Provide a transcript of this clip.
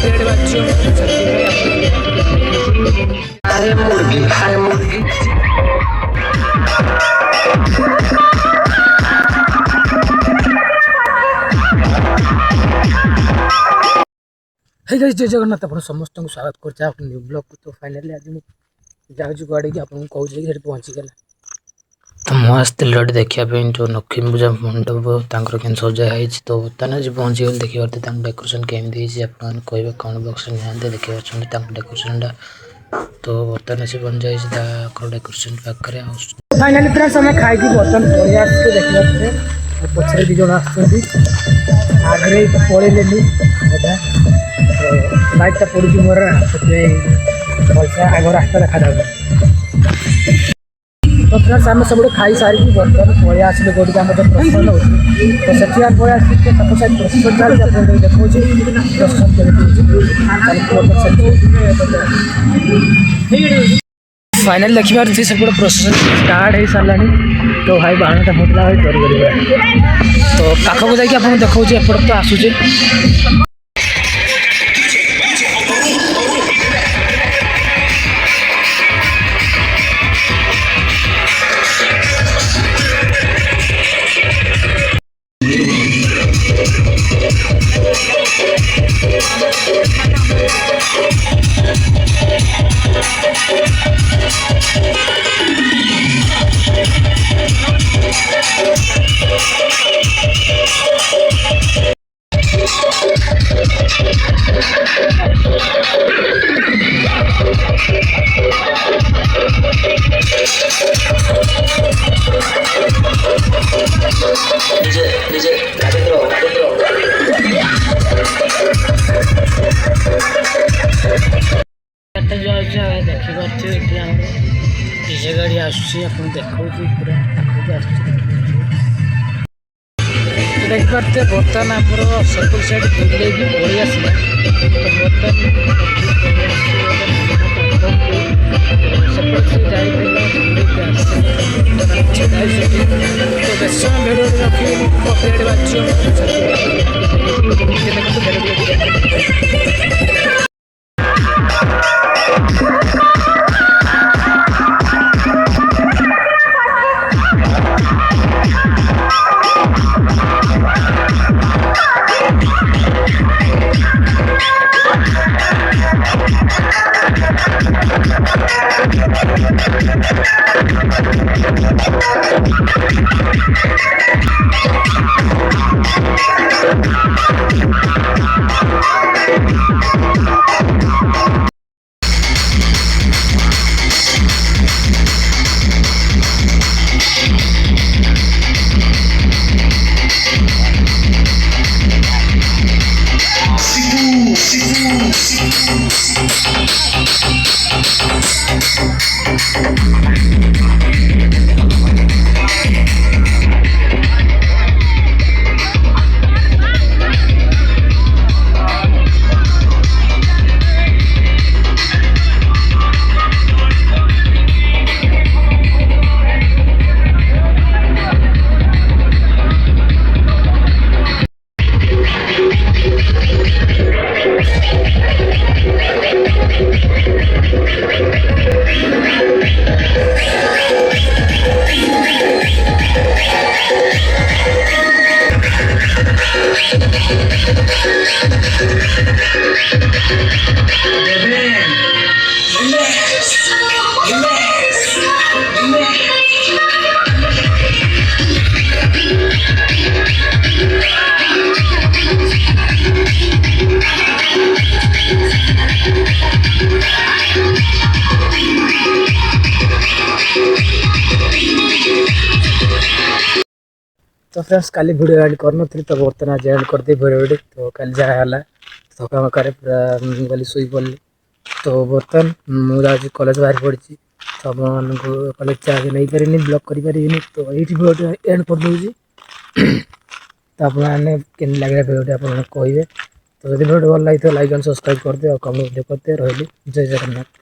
Copyright बाजियो अरे मुर्गी हाय मुर्गी हे गाइस जय जगन्नाथ आप समस्त को स्वागत करते हैं न्यू ब्लॉग को। तो फाइनली आज मुझे जाऊँ गाड़ी की आपको कहूँ कि पहुँची गला तो ମୁଁ ଆସିଥିଲି ଏଠି ଦେଖିବା ପାଇଁ ଯେଉଁ ଲକ୍ଷ୍ମୀ ପୂଜା ମଣ୍ଡପ ତାଙ୍କର କେମିତି ସଜା ହେଇଛି। ତ ବର୍ତ୍ତମାନ ଆଜି ପହଞ୍ଚିଗଲି ଦେଖିପାରୁଥିବେ ତାଙ୍କ ଡେକୋରେସନ୍ କେମିତି ହେଇଛି। ଆପଣମାନେ କହିବେ କ'ଣ ବକ୍ସ ନିହାତି ଦେଖିପାରୁଛନ୍ତି ତାଙ୍କ ଡେକୋରେସନ୍ଟା। ତ ବର୍ତ୍ତମାନ ଆସି ପହଞ୍ଚି ଯାଇଛି ତାଙ୍କର ଡେକୋରେସନ୍ ପାଖରେ। ଆଉ ଫାଇନାଲି ଫ୍ରେଣ୍ଡସ୍ ଆମେ ଖାଇକି ବର୍ତ୍ତମାନ ପଳେଇ ଆସିଛୁ ଦେଖିପାରୁଥିବେ। ପଛରେ ଦୁଇ ଜଣ ଆସୁଛନ୍ତି ଆଗରେ ପଳେଇଲେନି ଅଧା ଲାଇଟ୍ଟା ପଡ଼ୁଛି ମୋର ସେଥିପାଇଁ ଭଲସେ ଆଗ ରାସ୍ତା ଦେଖାଯାଉଛି। तो फ्रेंड्स आम सब खाई सारिक बर्तमान पलि आसलु कौटी आम जो प्रसन्न हो तो से पलि आस सब साइड प्रसन्न चलती देखा प्रसन्न फाइनाल देखिए सब प्रोसेसन स्टार्ट हो सारा। तो भाई बाणटा फुटला भाई डर तो पाखक जाकि आप देखा एपट तो आसूचे देखिए डीजे गाड़ी आसूसी देखा पूरा देखिए बर्तमान आप सेपट साइड बुले पलि आसला। तो बर्तमान सेपट तो बेस समय भिडियो रखी कॉपीराइट बाजियो तो फ्रेंड्स काली वीडियो एड करनी तो बर्तमान आज एड करदे वीडियो तो कल जहाँ थका मकारे पूरा गली शुई पड़ी। तो बर्तमान मुझे आज कॉलेज बाहर पड़ी तो आप कॉलेज से आगे नहीं पारे ब्लॉग करें तो ये वीडियो एंड कर दूसरी। तो आपने केन लगे वीडियो आप कहे तो जब वीडियो भल लगी तो लाइक एंड सब्सक्राइब करदे और कमेंट करते रही। जय जगन्नाथ।